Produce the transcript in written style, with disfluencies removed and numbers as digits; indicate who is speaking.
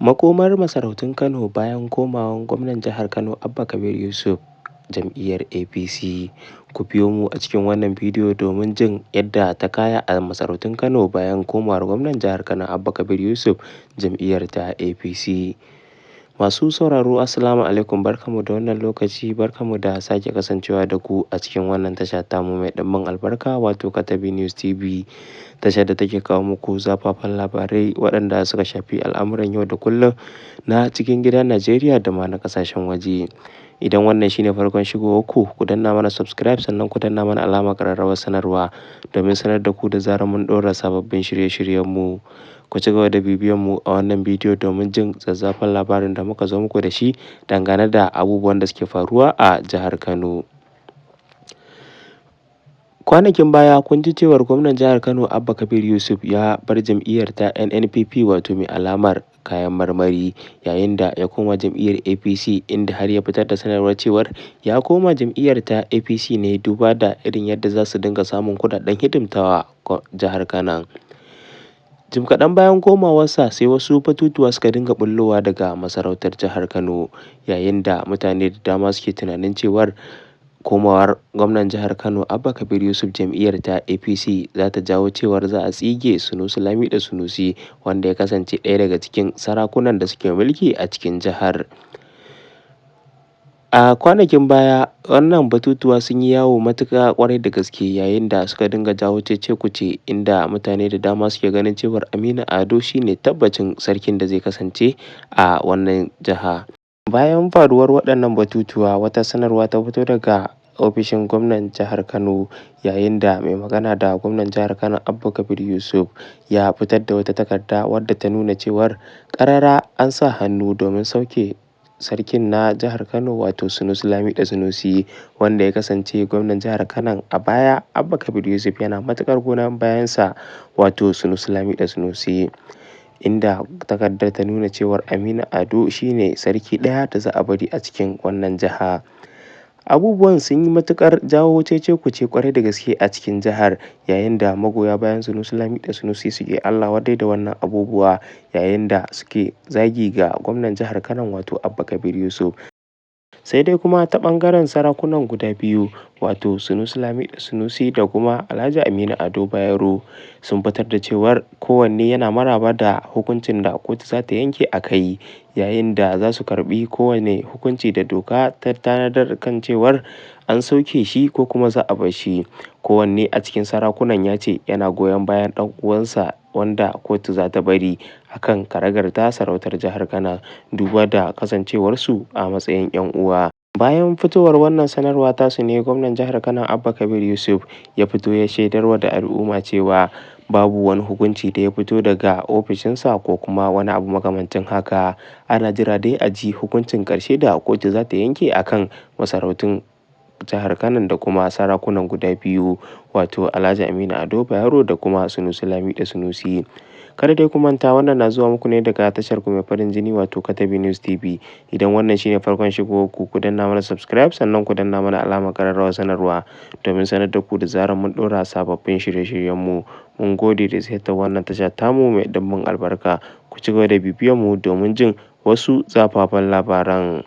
Speaker 1: Makomar masarautun Kano bayan komawan gwamnan jihar Kano Abba Kabir Yusuf jam'iyyar APC. Ku biyo mu a cikin wannan bidiyo domin jin yadda ta kaya a masarautun Kano bayan komawar gwamnan jihar Kano Abba Kabir Yusuf jam'iyyar ta APC. Masu sauraro Assalamu alaikum, barkamu da wannan lokaci, barkamu da sake kasancewa da ku a cikin wannan tasha tamu mai ɗimbin albarka wato Katabi News TV. Tashar da take kawo muku zafafan labarai waɗanda suka shafi al'amuran yau da kullum na cikin gida Najeriya da ma na ƙasashen waje. Idan wannan shine farkon shigowar ku danna mana subscribe, sannan ku danna mana alamar ƙararrawar sanarwa domin sanar da ku da zarar mun ɗora sababbin shirye-shiryenmu. Ku ci gaba da bibiyan mu a wannan bidiyo domin jin zazzafan labarin da muka zo muku da shi dangane da abubuwan da suke faruwa a jihar Kano. Kwanakin baya kun ji cewar gwamnan jihar Kano Abba Kabir Yusuf ya bar jam'iyyar ta NNPP wato mai alamar kayan marmari, yayin da ya koma jam'iyyar APC, inda har ya fitar da sanarwar cewar ya koma jam'iyyar ta APC ne duba da irin yadda za su dinga samun kuɗaɗen hidimtawa jihar Kano. Jim kaɗan bayan komawarsa sai wasu batutuwa suka dinga ɓullowa daga masarautar jihar Kano, yayin da mutane da dama suke tunanin cewar komawar gwamnan jihar Kano Abba Kabir Yusuf jam'iyyar ta APC za ta jawo cewar za a tsige Sunusi Lamido Sunusi, wanda ya kasance ɗaya daga cikin sarakunan da suke mulki a cikin jihar. A kwanakin baya wannan batutuwa sun yi yawo matuƙa ƙwarai da gaske, yayin da suka dinga jawo cece-kuce, inda mutane da dama suke ganin cewar Aminu Ado shine tabbacin sarkin da zai kasance a wannan jiha. Bayan faruwar waɗannan batutuwa, wata sanarwa ta fito daga ofishin gwamnan jihar Kano, yayin da mai magana da gwamnan jihar Kano Abba Kabir Yusuf ya fitar da wata takarda wadda ta nuna cewar ƙarara an sa hannu domin sauke sarkin na jihar Kano wato Sunusi Lamido Sunusi, wanda ya kasance gwamnan jihar Kano a baya. Abba Kabir Yusuf yana matuƙar goyon bayansa wato Sunusi Lamido Sunusi, inda takardar ta nuna cewar Aminu Ado shine sarki ɗaya da za a bari a cikin wannan jiha. Abubuwan sun yi matuƙar jawo cece-kuce ƙwarai da gaske a cikin jihar, yayin da magoya bayan Sunusi Lamido Sunusi suke Allah wadai da wannan abubuwa, yayin da suke zagi ga gwamnan jihar Kano wato Abba Kabir Yusuf. Sai dai kuma ta ɓangaren sarakunan guda biyu wato Sunusi Lamido Sunusi da kuma Alhaji Aminu Ado Bayero sun fitar da cewar kowanne yana maraba da hukuncin da kotu za ta yanke a kai, yayin da za su karɓi kowane hukunci da doka ta tanadar kan cewar an sauke shi ko kuma za a bar shi. Kowanne a cikin sarakunan ya ce yana goyon bayan ɗan uwansa wanda kotu za ta bari akan karagar ta sarautar jihar Kano, duba da kasancewarsu a matsayin 'yan uwa. Bayan fitowar wannan sanarwa tasu ne gwamnan jihar Kano Abba Kabir Yusuf ya fito ya shaidarwa da al'umma cewa babu wani hukunci da ya fito daga ofishinsa ko kuma wani abu makamancin haka. Ana jira dai a ji hukuncin ƙarshe da kotu za ta yanke akan masarautun jihar Kano da kuma sarakunan guda biyu wato Alhaji Aminu Ado Bayero da kuma Sunusi Lamido Sunusi. Kada dai ku manta, wannan na zuwa muku ne daga tashar ku mai farin jini wato Katabi News TV. Idan wannan shine farkon shigowar ku danna mana subscribe, sannan ku danna mana alamar ƙararrawar sanarwa domin sanar da ku da zarar mun ɗora sababbin shirye-shiryenmu. Mun gode da ziyartar wannan tasha tamu mai ɗimbin albarka. Ku ci gaba da bibiyar mu domin jin wasu zafafan labaran.